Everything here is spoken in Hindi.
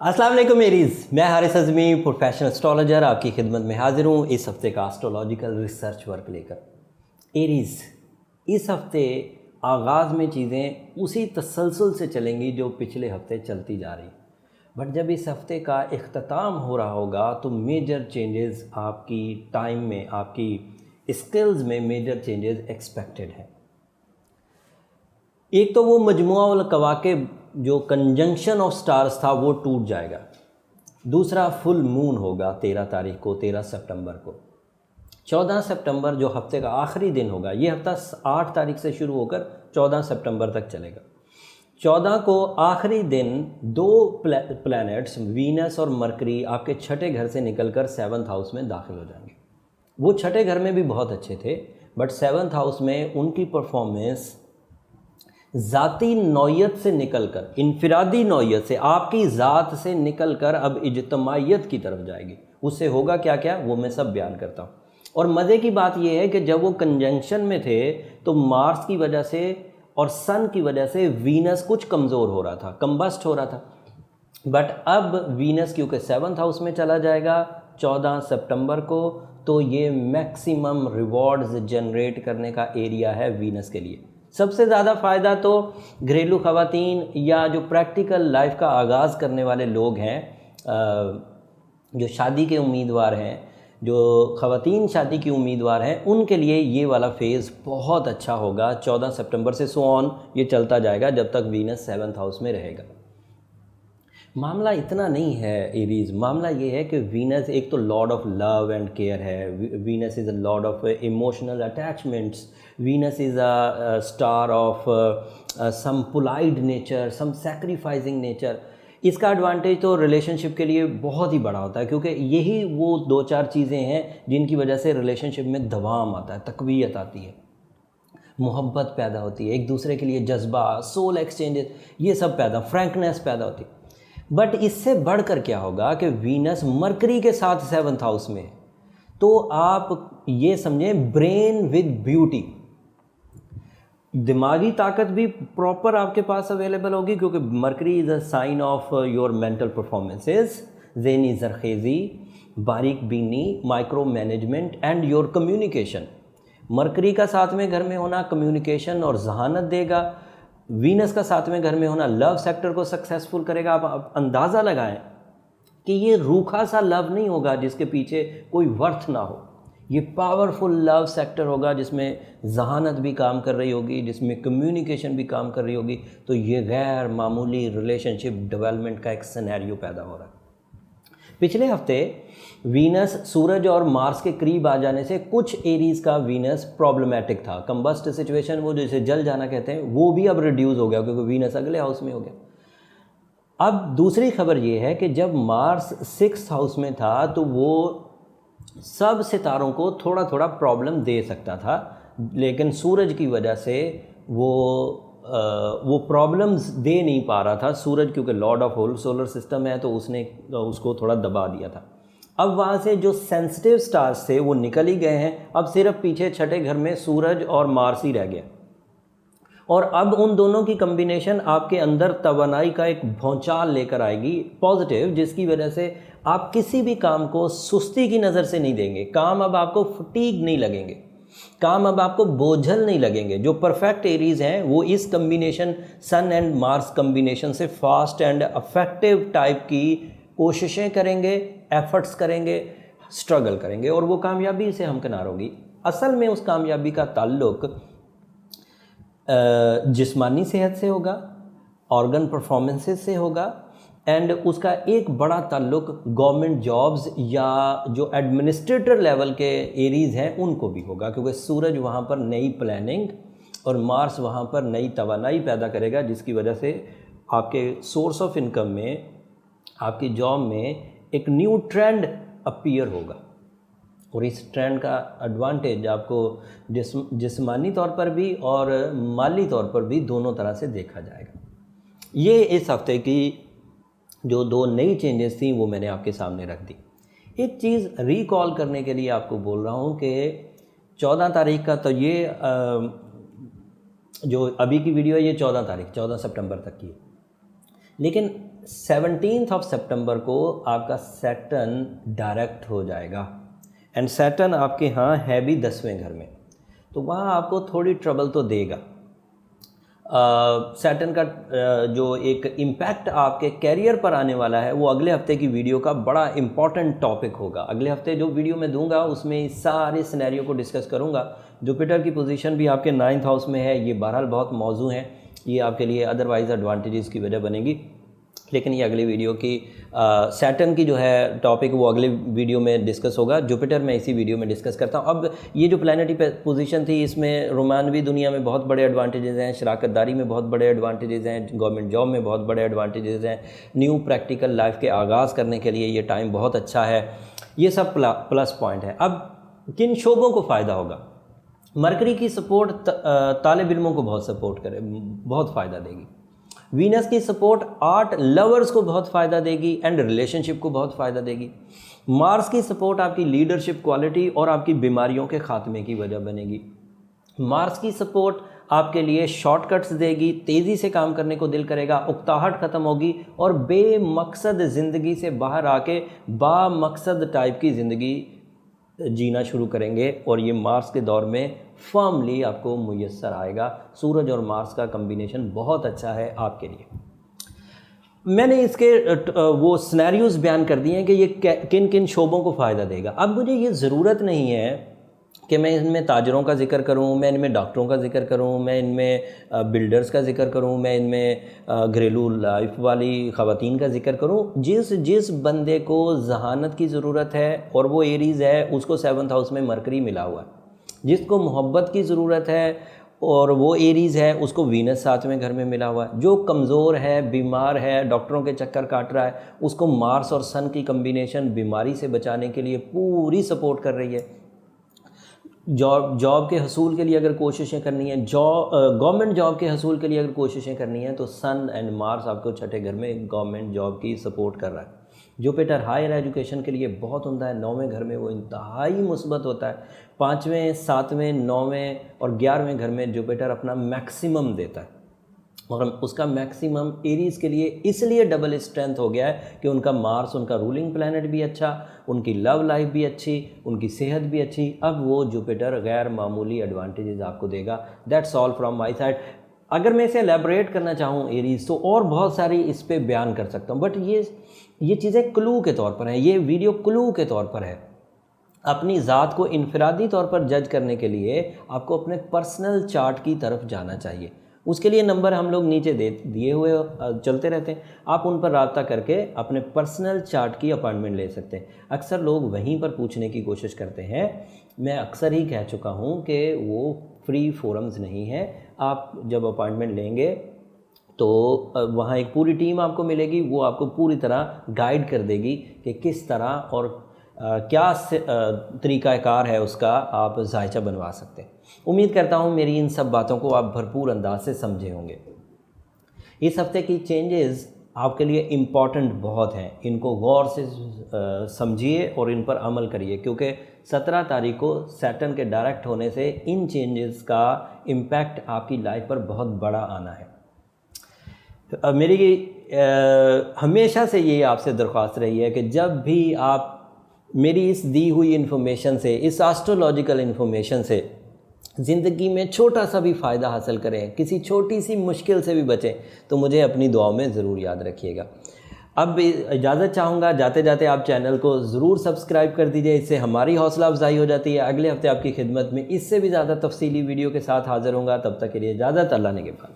अस्सलाम वालेकुम मेरीज़, मैं हारिस अज़मी प्रोफेशनल एस्ट्रोलॉजर आपकी खिदमत में हाजिर हूँ इस हफ़्ते का एस्ट्रोलॉजिकल रिसर्च वर्क लेकर। एरीज़, इस हफ़्ते आगाज़ में चीज़ें उसी तसलसल से चलेंगी जो पिछले हफ़्ते चलती जा रही, बट जब इस हफ़्ते का इख्तिताम हो रहा होगा तो मेजर चेंजेस आपकी टाइम में, आपकी स्किल्स में मेजर चेंजेस एक्सपेक्टेड हैं। एक तो वो मजमुआ उल कवाकिब जो कंजंक्शन ऑफ स्टार्स था वो टूट जाएगा। दूसरा फुल मून होगा 13 तारीख को, 13 सितंबर को। 14 सितंबर जो हफ्ते का आखिरी दिन होगा, ये हफ्ता 8 तारीख से शुरू होकर 14 सितंबर तक चलेगा। 14 को आखिरी दिन दो प्लैनेट्स वीनस और मरकरी आपके छठे घर से निकलकर 7th हाउस में दाखिल हो जाएंगे। वो छठे घर में भी बहुत अच्छे थे, बट 7th हाउस में उनकी परफॉर्मेंस ज़ाती नौयत से निकलकर, इनफिरादी नौयत से, आपकी ज़ात से निकलकर अब इज्तमाइयत की तरफ जाएगी। उससे होगा क्या क्या वो मैं सब बयान करता हूँ। और मज़े की बात यह है कि जब वो कंजंक्शन में थे तो मार्स की वजह से और सन की वजह से वीनस कुछ कमज़ोर हो रहा था, कम्बस्ट हो रहा था। बट अब वीनस क्योंकि 7th हाउस में चला जाएगा 14 सितंबर को, तो ये मैक्सिमम रिवॉर्ड्स जनरेट करने का एरिया है वीनस के लिए। सबसे ज़्यादा फ़ायदा तो घरेलू ख़वातीन या जो प्रैक्टिकल लाइफ का आगाज़ करने वाले लोग हैं, जो शादी के उम्मीदवार हैं, जो ख़वातीन शादी की उम्मीदवार हैं, उनके लिए ये वाला फ़ेज़ बहुत अच्छा होगा। 14 सितंबर से सो ऑन ये चलता जाएगा जब तक वीनस 7th हाउस में रहेगा। मामला इतना नहीं है एरीज़, मामला ये है कि वीनस एक तो lord of love and care है। Venus is a lord of emotional attachments. Venus is a star of some polite nature, some sacrificing nature. इसका एडवांटेज तो रिलेशनशिप के लिए बहुत ही बड़ा होता है, क्योंकि यही वो दो चार चीज़ें हैं जिनकी वजह से रिलेशनशिप में दवाम आता है, तक़वियत आती है, मोहब्बत पैदा होती है, एक दूसरे के लिए जज्बा, सोल एक्सचेंजेस, ये सब पैदा, फ्रैंकनेस पैदा होती है। बट इससे बढ़कर क्या होगा कि वीनस मरकरी के साथ 7th हाउस में, तो आप ये समझें ब्रेन विद ब्यूटी, दिमागी ताकत भी प्रॉपर आपके पास अवेलेबल होगी, क्योंकि Mercury is a sign of your mental performances, ज़हनी जरखेज़ी, बारीक बीनी, micro management and your communication. Mercury का साथ में घर में होना कम्युनिकेशन और जहानत देगा। वीनस का साथ में घर में होना लव सेक्टर को सक्सेसफुल करेगा। आप अंदाज़ा लगाएं कि ये रूखा सा लव नहीं होगा जिसके पीछे कोई वर्थ ना हो। ये पावरफुल लव सेक्टर होगा जिसमें जहानत भी काम कर रही होगी, जिसमें कम्युनिकेशन भी काम कर रही होगी। तो ये गैर मामूली रिलेशनशिप डेवलपमेंट का एक सिनेरियो पैदा हो रहा है। पिछले हफ्ते वीनस सूरज और मार्स के करीब आ जाने से कुछ एरीज़ का वीनस प्रॉब्लमेटिक था, कंबस्ट सिचुएशन, वो जैसे जल जाना कहते हैं, वो भी अब रिड्यूस हो गया क्योंकि वीनस अगले हाउस में हो गया। अब दूसरी खबर ये है कि जब मार्स 6th हाउस में था तो वो सब सितारों को थोड़ा थोड़ा प्रॉब्लम दे सकता था, लेकिन सूरज की वजह से वो प्रॉब्लम्स दे नहीं पा रहा था। सूरज क्योंकि lord of whole solar system है तो उसने उसको थोड़ा दबा दिया था। अब वहाँ से जो सेंसिटिव स्टार्स थे वो निकल ही गए हैं, अब सिर्फ पीछे छठे घर में सूरज और मार्स ही रह गया। और अब उन दोनों की कम्बिनेशन आपके अंदर तवानाई का एक भौचाल लेकर आएगी पॉजिटिव, जिसकी वजह से आप किसी भी काम को सुस्ती की नज़र से नहीं देंगे। काम अब आपको फटीग नहीं लगेंगे, काम अब आपको बोझल नहीं लगेंगे। जो परफेक्ट एरीज़ हैं वो इस combination, sun and Mars combination से फास्ट एंड अफेक्टिव टाइप की कोशिशें करेंगे, एफर्ट्स करेंगे, स्ट्रगल करेंगे और वो कामयाबी से हमकिनार होगी। असल में उस कामयाबी का ताल्लुक जिस्मानी सेहत से होगा, ऑर्गन परफॉर्मेंसेस से होगा, एंड उसका एक बड़ा ताल्लुक गवर्नमेंट जॉब्स या जो एडमिनिस्ट्रेटर लेवल के एरीज़ हैं उनको भी होगा, क्योंकि सूरज वहाँ पर नई प्लानिंग और मार्स वहाँ पर नई तवानाई पैदा करेगा, जिसकी वजह से आपके सोर्स ऑफ इनकम में, आपकी जॉब में एक न्यू ट्रेंड अपीयर होगा। और इस ट्रेंड का एडवांटेज आपको जिस्मानी तौर पर भी और माली तौर पर भी दोनों तरह से देखा जाएगा। ये इस हफ्ते की जो दो नई चेंजेस थी वो मैंने आपके सामने रख दी। एक चीज़ रिकॉल करने के लिए आपको बोल रहा हूँ कि 14 तारीख का तो ये जो अभी की वीडियो है ये 14 तारीख 14 सितंबर तक की है, लेकिन 17 सितंबर को आपका सैटर्न डायरेक्ट हो जाएगा एंड सैटर्न आपके यहाँ है भी 10वें घर में, तो वहाँ आपको थोड़ी ट्रबल तो देगा। सैटर्न का जो एक इम्पैक्ट आपके कैरियर पर आने वाला है वो अगले हफ्ते की वीडियो का बड़ा इंपॉर्टेंट टॉपिक होगा। अगले हफ्ते जो वीडियो मैं दूंगा उसमें इस सारे सिनेरियो को डिस्कस करूंगा। जुपिटर की पोजीशन भी आपके 9th हाउस में है, ये बहरहाल बहुत मौजू हैं, ये आपके लिए अदरवाइज़ एडवांटेजेस की वजह बनेगी, लेकिन ये अगली वीडियो की सैटर्न की जो है टॉपिक वो अगले वीडियो में डिस्कस होगा। जुपिटर मैं इसी वीडियो में डिस्कस करता हूँ। अब ये जो प्लैनेटरी पोजीशन थी इसमें रोमानवी दुनिया में बहुत बड़े एडवांटेजेस हैं, शराकतदारी में बहुत बड़े एडवांटेजेस हैं, गवर्नमेंट जॉब में बहुत बड़े एडवांटेजेस हैं, न्यू प्रैक्टिकल लाइफ के आगाज़ करने के लिए ये टाइम बहुत अच्छा है, ये सब प्लस पॉइंट है। अब किन शोबों को फ़ायदा होगा? मरकरी की सपोर्ट तालिब इल्मों को बहुत सपोर्ट करे, बहुत फ़ायदा देगी। वीनस की सपोर्ट आर्ट लवर्स को बहुत फ़ायदा देगी एंड रिलेशनशिप को बहुत फ़ायदा देगी। मार्स की सपोर्ट आपकी लीडरशिप क्वालिटी और आपकी बीमारियों के खात्मे की वजह बनेगी। मार्स की सपोर्ट आपके लिए शॉर्टकट्स देगी, तेज़ी से काम करने को दिल करेगा, उकताहट ख़त्म होगी और बेमकसद ज़िंदगी से बाहर आके बामकसद टाइप की ज़िंदगी जीना शुरू करेंगे और ये मार्स के दौर में फर्मली आपको मुयस्सर आएगा। सूरज और मार्स का कम्बिनेशन बहुत अच्छा है आपके लिए। मैंने इसके वो सिनेरियोज़ बयान कर दिए हैं कि ये किन किन शोबों को फ़ायदा देगा। अब मुझे ये ज़रूरत नहीं है कि मैं इनमें ताजरों का जिक्र करूं, मैं इनमें डॉक्टरों का जिक्र करूं, मैं इनमें बिल्डर्स का जिक्र करूं, मैं इनमें घरेलू लाइफ वाली ख़वातीन का जिक्र करूं। जिस बंदे को जहानत की ज़रूरत है और वो एरीज़ है, उसको 7th हाउस में मरकरी मिला हुआ है। जिसको मोहब्बत की ज़रूरत है और वो एरीज़ है, उसको वीनस 7वें घर में मिला हुआ है। जो कमज़ोर है, बीमार है, डॉक्टरों के चक्कर काट रहा है, उसको मार्स और सन की कम्बिनेशन बीमारी से बचाने के लिए पूरी सपोर्ट कर रही है। जॉब के हसूल के लिए अगर कोशिशें करनी है, गवर्नमेंट जॉब के हसूल के लिए अगर कोशिशें करनी है तो सन एंड मार्स आपको 6ठे घर में गवर्नमेंट जॉब की सपोर्ट कर रहा है। जुपिटर हायर एजुकेशन के लिए बहुत उम्दा है, 9वें घर में वो इंतहाई मुस्बत होता है। 5वें, 7वें, 9वें और 11वें घर में जुपिटर अपना मैक्सिमम देता है और उसका मैक्सिमम एरीज़ के लिए इसलिए डबल स्ट्रेंथ हो गया है कि उनका मार्स, उनका रूलिंग प्लैनेट भी अच्छा, उनकी लव लाइफ भी अच्छी, उनकी सेहत भी अच्छी। अब वो जुपिटर गैर मामूली एडवांटेजेस आपको देगा। That's all from my side. अगर मैं इसे एलेबरेट करना चाहूँ एरीज़ तो और बहुत सारी इस पे बयान कर सकता हूँ, बट ये चीज़ें क्लू के तौर पर हैं, ये वीडियो क्लू के तौर पर है। अपनी ज़ात को इनफरादी तौर पर जज करने के लिए आपको अपने पर्सनल चार्ट की तरफ जाना चाहिए। उसके लिए नंबर हम लोग नीचे दिए हुए चलते रहते हैं, आप उन पर राब्ता करके अपने पर्सनल चार्ट की अपॉइंटमेंट ले सकते हैं। अक्सर लोग वहीं पर पूछने की कोशिश करते हैं। मैं अक्सर ही कह चुका हूँ कि वो फ्री फोरम्स नहीं है। आप जब अपॉइंटमेंट लेंगे तो वहाँ एक पूरी टीम आपको मिलेगी, वो आपको पूरी तरह गाइड कर देगी कि किस तरह और क्या तरीक़ाकार है उसका आप जायचा बनवा सकते हैं। उम्मीद करता हूँ मेरी इन सब बातों को आप भरपूर अंदाज से समझे होंगे। इस हफ्ते की चेंजेस आपके लिए इम्पॉर्टेंट बहुत हैं, इनको गौर से समझिए और इन पर अमल करिए, क्योंकि 17 तारीख को सैटर्न के डायरेक्ट होने से इन चेंजेस का इम्पैक्ट आपकी लाइफ पर बहुत बड़ा आना है। मेरी हमेशा से ये आपसे दरख्वास्त रही है कि जब भी आप मेरी इस दी हुई इन्फॉर्मेशन से, इस एस्ट्रोलॉजिकल इन्फॉर्मेशन से ज़िंदगी में छोटा सा भी फ़ायदा हासिल करें, किसी छोटी सी मुश्किल से भी बचें, तो मुझे अपनी दुआओं में ज़रूर याद रखिएगा। अब इजाज़त चाहूँगा, जाते जाते आप चैनल को ज़रूर सब्सक्राइब कर दीजिए, इससे हमारी हौसला अफजाई हो जाती है। अगले हफ्ते आपकी खिदमत में इससे भी ज़्यादा तफसीली वीडियो के साथ हाज़िर होऊंगा। तब तक के लिए इजाज़त, अल्लाह ने के बाद।